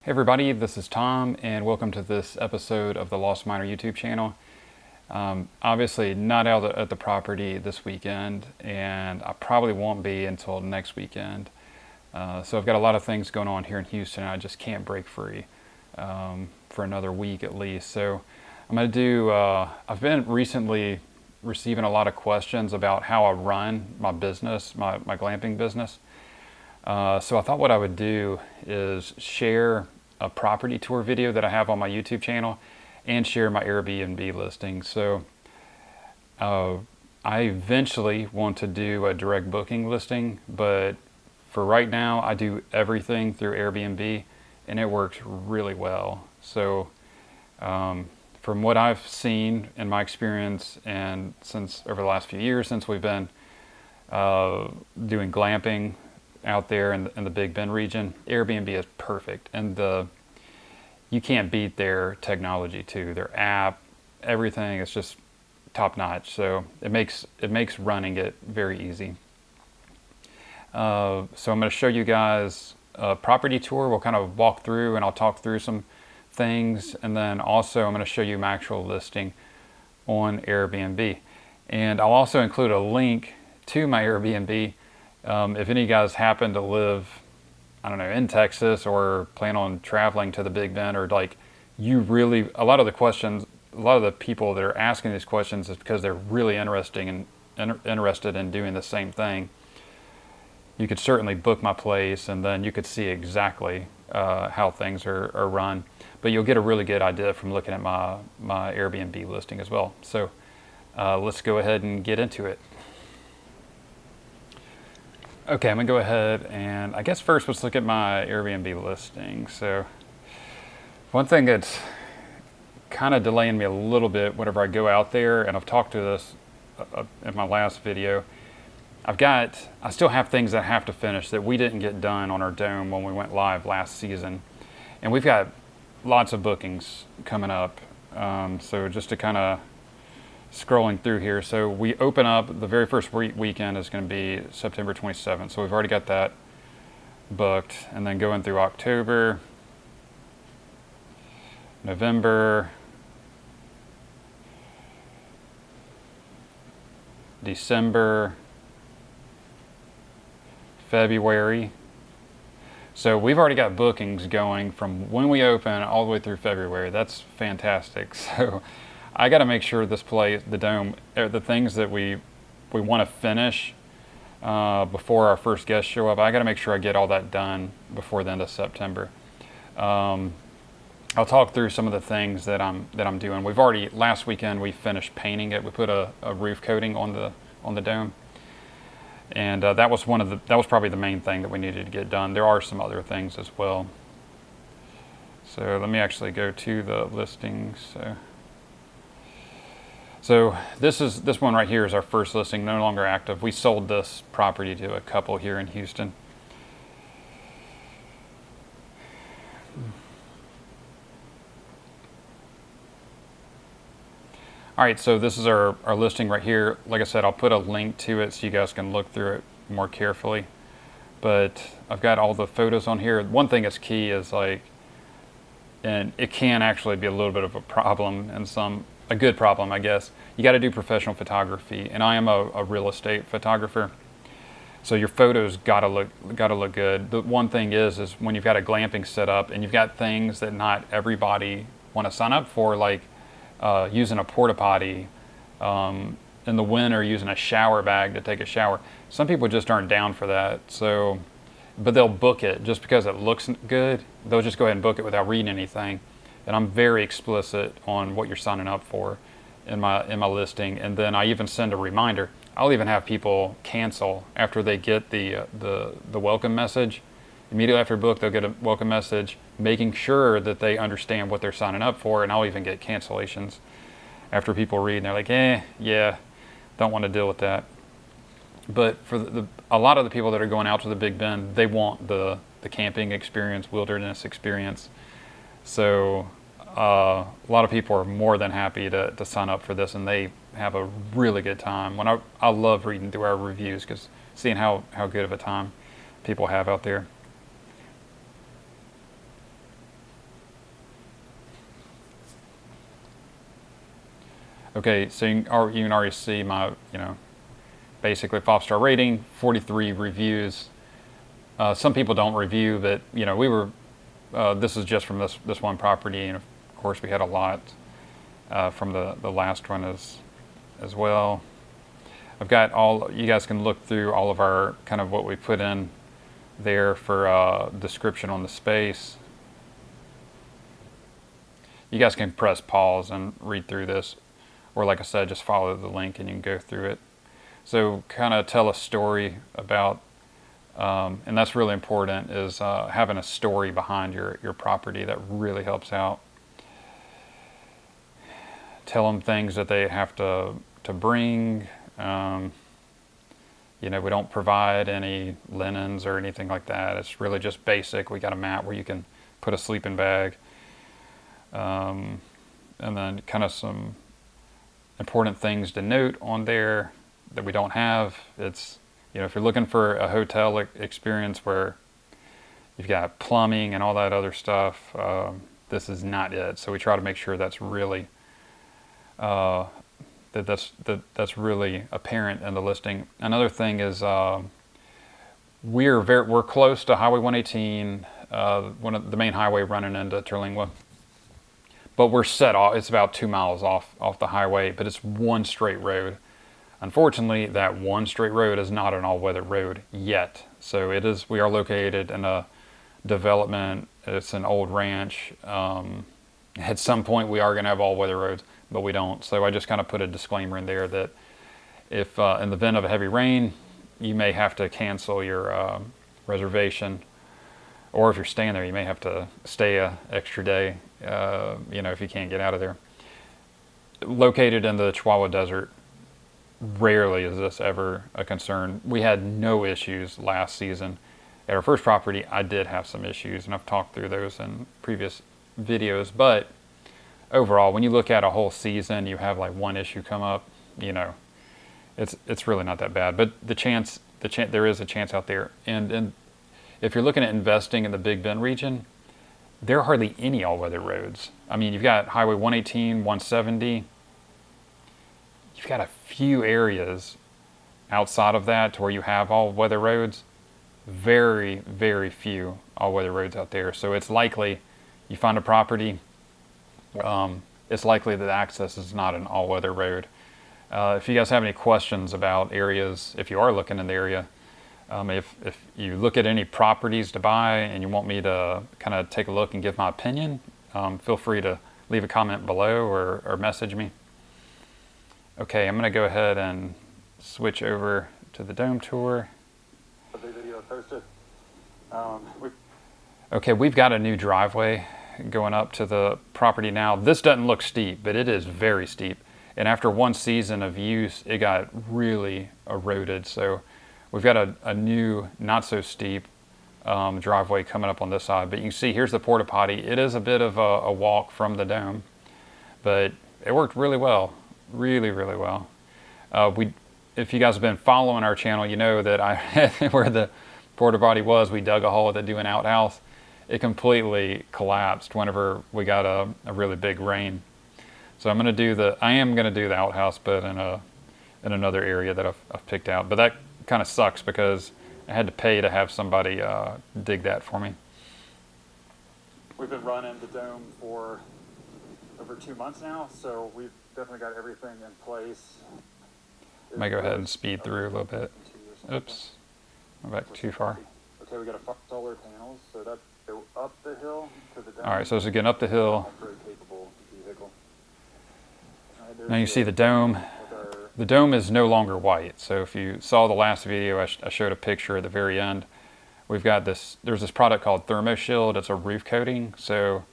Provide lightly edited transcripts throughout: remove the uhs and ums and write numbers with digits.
Hey everybody, this is Tom and welcome to this episode of the Lost Miner YouTube channel. Obviously not out at the property this weekend, and I probably won't be until next weekend. So I've got a lot of things going on here in Houston and I just can't break free for another week at least. So I'm going to do, I've been recently receiving a lot of questions about how I run my business, my glamping business. So I thought what I would do is share a property tour video that I have on my YouTube channel and share my Airbnb listing. So I eventually want to do a direct booking listing, but for right now I do everything through Airbnb and it works really well. So from what I've seen in my experience and since over the last few years since we've been doing glamping out there in the Big Bend region, Airbnb is perfect, and you can't beat their technology too. Their app, everything is just top notch. So it makes running it very easy. So I'm going to show you guys a property tour. We'll kind of walk through and I'll talk through some things, and then also I'm going to show you my actual listing on Airbnb, and I'll also include a link to my Airbnb. If any of you guys happen to live, I don't know, in Texas or plan on traveling to the Big Bend, or like a lot of the people that are asking these questions is because they're really interested in doing the same thing. You could certainly book my place and then you could see exactly how things are run, but you'll get a really good idea from looking at my Airbnb listing as well. So let's go ahead and get into it. Okay, I'm gonna go ahead and I guess first let's look at my Airbnb listing. So one thing that's kind of delaying me a little bit whenever I go out there, and I've talked to this in my last video, I still have things that I have to finish that we didn't get done on our dome when we went live last season. And we've got lots of bookings coming up. So just to kind of scrolling through here. So we open up, the very first weekend is going to be September 27th. So we've already got that booked. And then going through October, November, December, February. So we've already got bookings going from when we open all the way through February. That's fantastic. So I got to make sure this place, the dome, the things that we want to finish before our first guests show up, I got to make sure I get all that done before the end of September. I'll talk through some of the things that I'm doing. Last weekend we finished painting it. We put a roof coating on the dome, and that was probably the main thing that we needed to get done. There are some other things as well. So let me actually go to the listings. So this one right here is our first listing, no longer active. We sold this property to a couple here in Houston. All right, so this is our listing right here. Like I said, I'll put a link to it so you guys can look through it more carefully. But I've got all the photos on here. One thing that's key is and it can actually be a little bit of a problem and a good problem, I guess. You got to do professional photography, and I am a real estate photographer, so your photos gotta look good. The one thing is when you've got a glamping set up and you've got things that not everybody want to sign up for, like using a porta potty in the winter, using a shower bag to take a shower. Some people just aren't down for that. So, but they'll book it just because it looks good. They'll just go ahead and book it without reading anything. And I'm very explicit on what you're signing up for in my listing, and then I even send a reminder. I'll even have people cancel after they get the welcome message. Immediately after book, they'll get a welcome message making sure that they understand what they're signing up for, and I'll even get cancellations after people read and they're like, yeah, don't want to deal with that. But for a lot of the people that are going out to the Big Bend, they want the camping experience, wilderness experience. So a lot of people are more than happy to sign up for this, and they have a really good time. I love reading through our reviews, because seeing how good of a time people have out there. Okay, so you can already see my, basically 5-star rating, 43 reviews. Some people don't review, but we were. This is just from this one property, and of course we had a lot from the last one as well. I've got all. You guys can look through all of our kind of what we put in there for description on the space. You guys can press pause and read through this, or like I said, just follow the link and you can go through it. So kind of tell a story about, and that's really important, is having a story behind your property. That really helps out. Tell them things that they have to bring. We don't provide any linens or anything like that. It's really just basic. We got a mat where you can put a sleeping bag. And then kind of some important things to note on there that we don't have. It's, if you're looking for a hotel experience where you've got plumbing and all that other stuff, this is not it. So we try to make sure that's really that's really apparent in the listing. Another thing is we're close to Highway 118, one of the main highway running into Terlingua. But we're set off. It's about 2 miles off the highway, but it's one straight road. Unfortunately, that one straight road is not an all-weather road yet. So it is. We are located in a development. It's an old ranch. At some point, we are going to have all-weather roads, but we don't. So I just kind of put a disclaimer in there that if in the event of a heavy rain, you may have to cancel your reservation, or if you're staying there, you may have to stay an extra day. If you can't get out of there. Located in the Chihuahua Desert, rarely is this ever a concern. We had no issues last season. At our first property, I did have some issues, and I've talked through those in previous videos. But overall, when you look at a whole season, you have like one issue come up, it's really not that bad. But there is a chance out there. And if you're looking at investing in the Big Bend region, there are hardly any all-weather roads. I mean, you've got Highway 118, 170. You've got a few areas outside of that to where you have all-weather roads. Very, very few all-weather roads out there. So it's likely you find a property, it's likely that access is not an all-weather road. If you guys have any questions about areas, if you are looking in the area, if you look at any properties to buy and you want me to kind of take a look and give my opinion, feel free to leave a comment below or message me. Okay, I'm going to go ahead and switch over to the dome tour. Okay, we've got a new driveway going up to the property now. This doesn't look steep, but it is very steep. And after one season of use, it got really eroded. So we've got a new, not so steep driveway coming up on this side. But you can see here's the porta potty. It is a bit of a walk from the dome, but it worked really well, really, really well. If you guys have been following our channel, you know that where the porta potty was, we dug a hole to do an outhouse. It completely collapsed whenever we got a really big rain. So I am going to do the outhouse, but in another area that I've picked out. But that kind of sucks because I had to pay to have somebody dig that for me. We've been running the dome for over 2 months now, so we've definitely got everything in place. I might go ahead and speed through a little bit. Oops, I'm back too far. Okay, we got a solar panels, so that go up the hill to the dome. All right, so it's again up the hill. Now you see the dome. The dome is no longer white. So if you saw the last video, I showed a picture at the very end. We've got this, there's this product called ThermoShield. It's a roof coating. So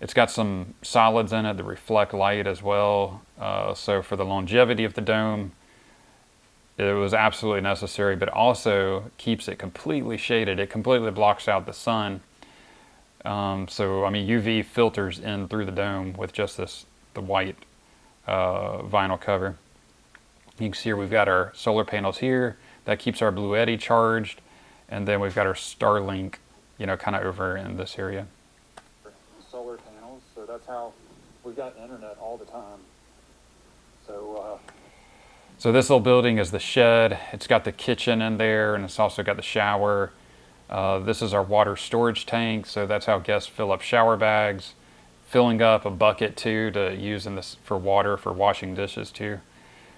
it's got some solids in it that reflect light as well. So for the longevity of the dome, it was absolutely necessary, but also keeps it completely shaded. It completely blocks out the sun. So, I mean, UV filters in through the dome with just the white vinyl cover. You can see here we've got our solar panels here. That keeps our Blue Eddy charged. And then we've got our Starlink, kind of over in this area. Solar panels, so that's how we've got internet all the time. So this little building is the shed. It's got the kitchen in there, and it's also got the shower. This is our water storage tank, so that's how guests fill up shower bags. Filling up a bucket too to use in this for water for washing dishes too.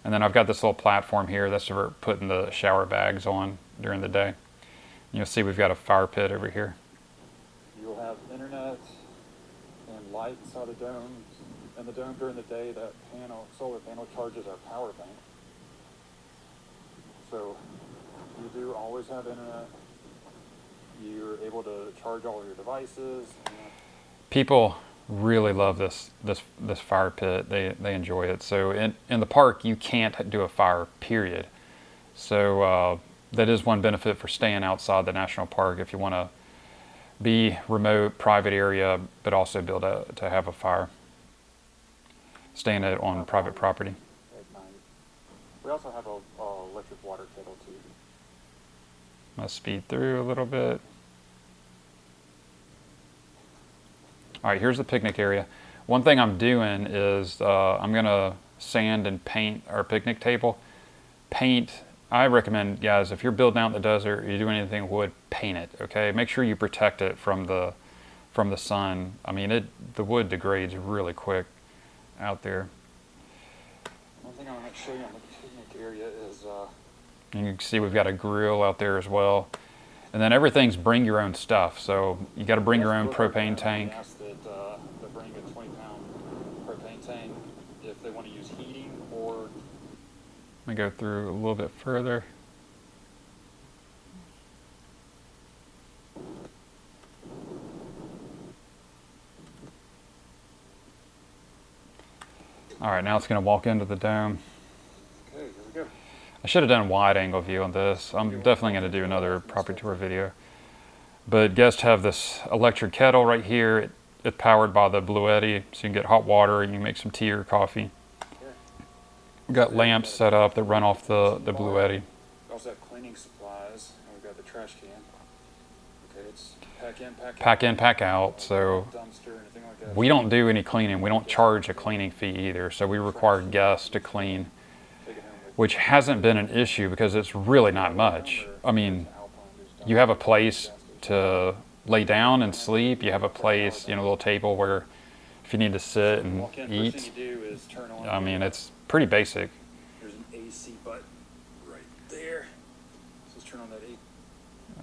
And then I've got this little platform here that's for putting the shower bags on during the day. You'll see we've got a fire pit over here. You'll have internet and light inside the dome. And the dome during the day, that solar panel charges our power bank. So you do always have internet. You're able to charge all of your devices. People really love this fire pit. They enjoy it. So in the park you can't do a fire, period. So that is one benefit for staying outside the national park if you want to be remote, private area, but also be able to have a fire. Staying on private property. At night. We also have a electric water kettle too. I'm gonna speed through a little bit. All right, here's the picnic area. One thing I'm doing is I'm gonna sand and paint our picnic table. Paint, I recommend, guys, if you're building out in the desert, you're doing anything with wood, paint it, okay? Make sure you protect it from the sun. I mean, the wood degrades really quick out there. One thing I want to show you on the picnic area is you can see we've got a grill out there as well. And then everything's bring your own stuff. So you got to bring your own propane tank. Asked that they bring a 20-pound propane tank if they want to use heating or. Let me go through a little bit further. All right, now it's going to walk into the dome. Okay, here we go. I should have done a wide angle view on this. I'm definitely going to do another property tour video. But guests have this electric kettle right here. It's powered by the Bluetti, so you can get hot water and you can make some tea or coffee. We've got lamps set up that run off the Bluetti. We also have cleaning supplies, and we've got the trash can. Okay, it's pack in, Pack in, pack out. So dumpster, anything like that. we don't do any cleaning. We don't charge a cleaning fee either. So we require guests to clean, which hasn't been an issue because it's really not much. I mean, you have a place to lay down and sleep. You have a place, a little table where if you need to sit and eat. I mean, it's pretty basic. There's an AC button right there. So let's turn on that AC.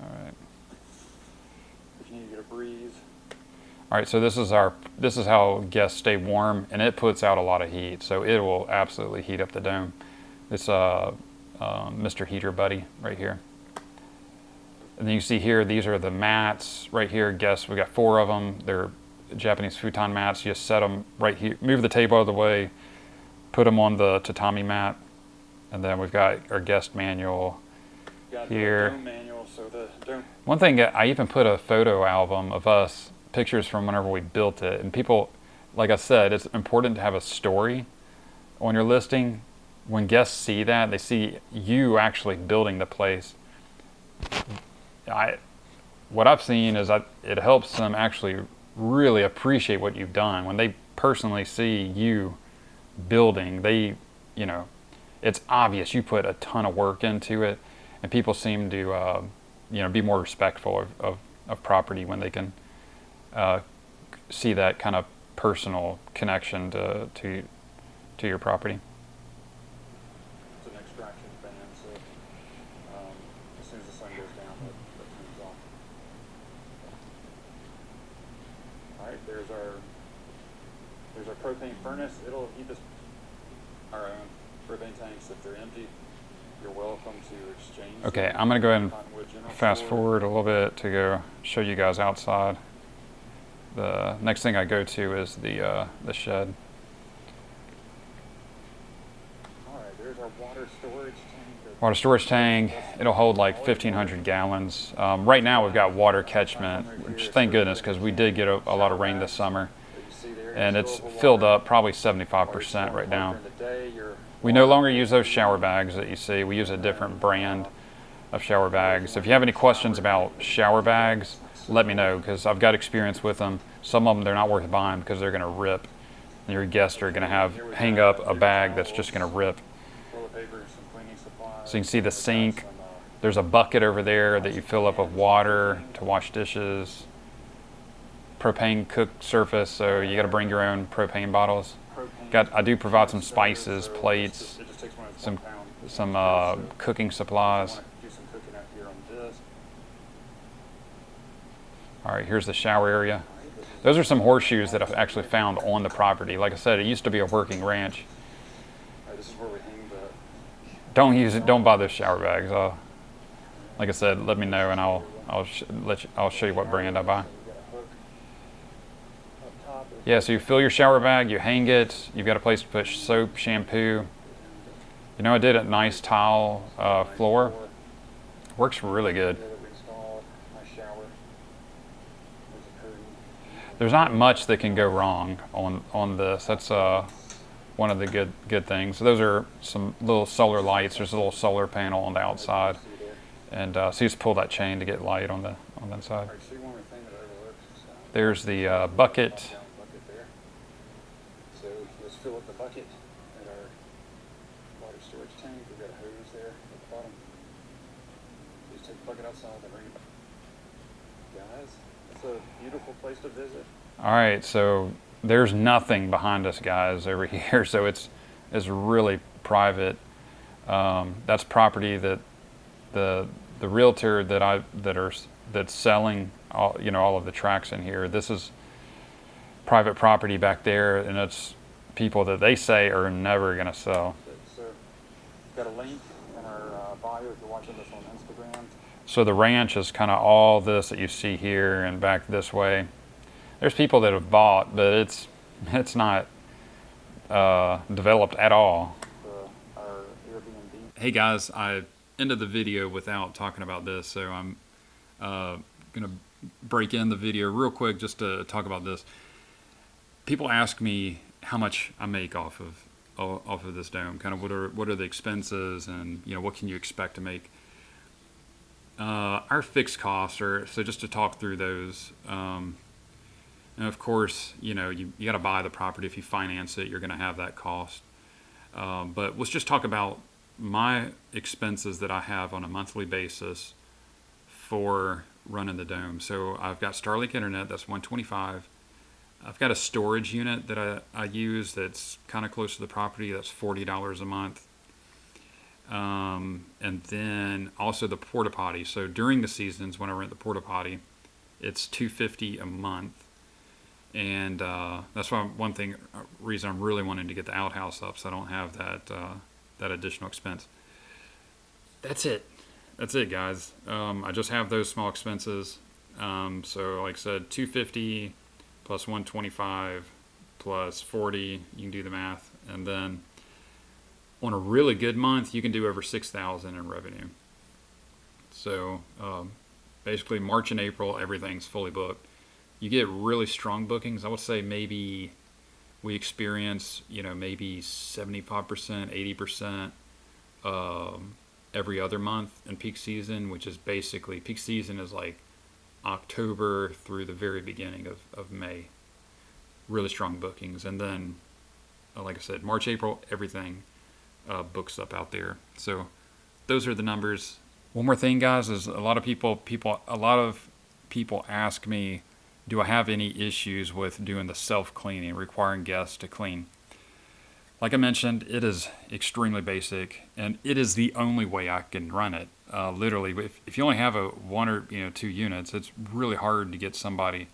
All right. If you need to get a breeze. All right, so this is how guests stay warm, and it puts out a lot of heat, so it will absolutely heat up the dome. It's Mr. Heater Buddy right here. And then you see here, these are the mats right here. Guests, we got 4 of them. They're Japanese futon mats. You just set them right here. Move the table out of the way. Put them on the tatami mat. And then we've got our guest manual here. Dome manual, so the dome. One thing, I even put a photo album of us, pictures from whenever we built it. And people, like I said, it's important to have a story on your listing. When guests see that, they see you actually building the place. What I've seen is it helps them actually really appreciate what you've done. When they personally see you building, it's obvious you put a ton of work into it, and people seem to be more respectful of property when they can see that kind of personal connection to your property. It's an extraction fan, so as soon as the sun goes down, that turns off. All right, there's our propane furnace. It'll heat our own propane tanks if they're empty. You're welcome to exchange. Okay, I'm gonna go ahead and fast forward a little bit to go show you guys outside. The next thing I go to is the shed. All right, there's our water storage tank. Water storage tank, it'll hold like 1,500 gallons. Right now we've got water catchment, which thank goodness, because we did get a lot of rain this summer. And it's filled up probably 75% right now. We no longer use those shower bags that you see. We use a different brand of shower bags. If you have any questions about shower bags, let me know, because I've got experience with them. Some of them, they're not worth buying because they're going to rip your guests are going to hang up a bag that's just going to rip. Toilet paper, some cleaning supplies. So you can see the We've got sink. some, There's a bucket over there that you fill up with water to wash dishes. Propane cook surface, so you got to bring your own propane bottles. I do provide some spices, plates, it just takes one of those some 1 pound. cooking I supplies. want to do some cooking out here on this. All right, here's the shower area. Those are some horseshoes that I've actually found on the property. Like I said, it used to be a working ranch. All right, this is where we hang the. Don't use it. Don't buy those shower bags. Like I said, let me know and I'll show you what brand I buy. We've got a hook up top. Yeah, so you fill your shower bag, you hang it. You've got a place to put soap, shampoo. You know, I did a nice tile floor. Works really good. That we installed. My shower. There's a curtain. There's not much that can go wrong on this. That's one of the good things. So those are some little solar lights. There's a little solar panel on the outside, See there. and so you just pull that chain to get light on the inside. All right, see one more thing that I overlooked. There's the bucket. Down bucket there. So you just fill up the bucket at our water storage tank. We've got a hose there at the bottom. You just take the bucket outside and bring it back. Guys, it's a beautiful place to visit. All right, so there's nothing behind us, guys, over here. So it's really private. That's property that the realtor that's selling all of the tracks in here. This is private property back there, and it's people that they say are never going to sell. So got a link in our bio if you're watching this on Instagram. So the ranch is kind of all this that you see here and back this way. There's people that have bought, but it's not developed at all. Our Airbnb. Hey guys, I ended the video without talking about this, so I'm gonna break in the video real quick just to talk about this. People ask me how much I make off of this dome. Kind of what are the expenses, and what can you expect to make. Our fixed costs are, so just to talk through those. And of course, you got to buy the property. If you finance it, you're going to have that cost. But let's just talk about my expenses that I have on a monthly basis for running the dome. So I've got Starlink internet, that's $125. I've got a storage unit that I use that's kind of close to the property, that's $40 a month. And then also the porta potty. So during the seasons when I rent the porta potty, it's $250 a month. And that's why reason I'm really wanting to get the outhouse up, so I don't have that additional expense. That's it, guys. I just have those small expenses. So like I said, $250 plus $125 plus $40. You can do the math, and then on a really good month, you can do over $6,000 in revenue. So basically, March and April, everything's fully booked. You get really strong bookings. I would say maybe we experience, maybe 75%, 80% every other month in peak season, which is basically, peak season is like October through the very beginning of May. Really strong bookings. And then, like I said, March, April, everything books up out there. So those are the numbers. One more thing, guys, is a lot of people ask me, do I have any issues with doing the self-cleaning, requiring guests to clean? Like I mentioned, it is extremely basic, and it is the only way I can run it. Literally, if you only have a one or 2 units, it's really hard to get somebody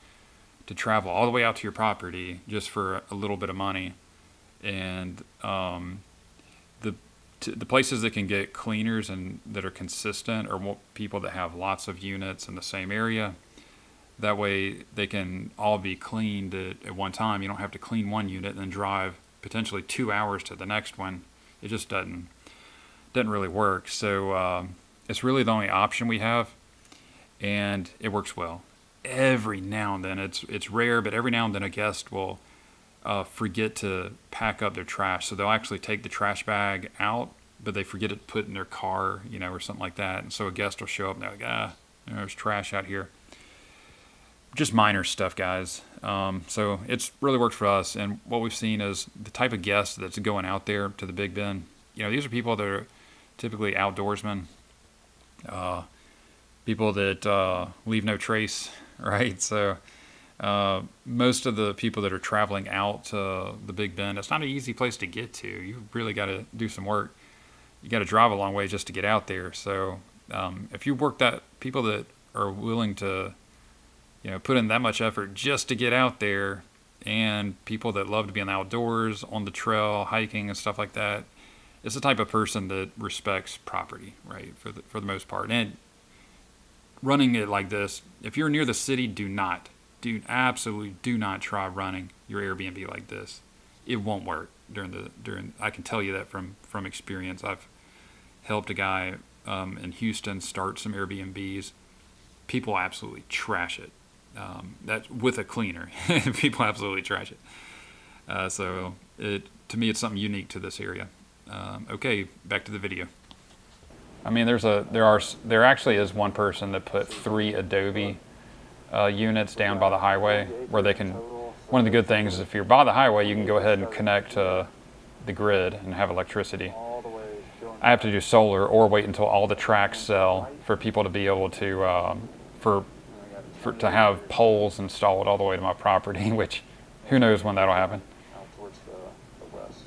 to travel all the way out to your property just for a little bit of money. And the places that can get cleaners and that are consistent are people that have lots of units in the same area. That way they can all be cleaned at one time. You don't have to clean one unit and then drive potentially 2 hours to the next one. It just doesn't really work. So it's really the only option we have, and it works well. Every now and then, it's rare, but every now and then a guest will forget to pack up their trash. So they'll actually take the trash bag out, but they forget to put in their car, or something like that. And so a guest will show up and they're like, there's trash out here. just minor stuff, guys. So it's really worked for us. And what we've seen is the type of guest that's going out there to the Big Bend. You know, these are people that are typically outdoorsmen, people that leave no trace, right? So most of the people that are traveling out to the Big Bend, it's not an easy place to get to. You really got to do some work. You got to drive a long way just to get out there. So if you work that, people that are willing to, you know, put in that much effort just to get out there, and people that love to be in the outdoors, on the trail, hiking and stuff like that, it's the type of person that respects property, right? For the most part. And running it like this, if you're near the city, absolutely do not try running your Airbnb like this. It won't work during. I can tell you that from experience. I've helped a guy in Houston start some Airbnbs. People absolutely trash it. That with a cleaner, people absolutely trash it. So to me, it's something unique to this area. Okay, back to the video. I mean, there actually is one person that put 3 Adobe units down by the highway where they can. One of the good things is if you're by the highway, you can go ahead and connect to the grid and have electricity. I have to do solar or wait until all the tracks sell for people to be able to to have poles installed all the way to my property, which who knows when that'll happen. Out towards the west.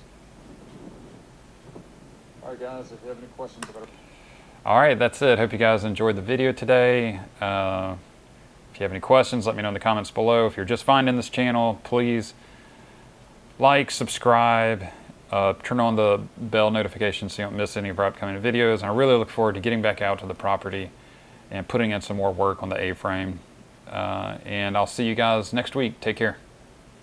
All right, guys, if you have any questions about it. All right, that's it. Hope you guys enjoyed the video today. If you have any questions, let me know in the comments below. If you're just finding this channel, please like, subscribe, turn on the bell notification so you don't miss any of our upcoming videos. And I really look forward to getting back out to the property and putting in some more work on the A-frame. And I'll see you guys next week. Take care.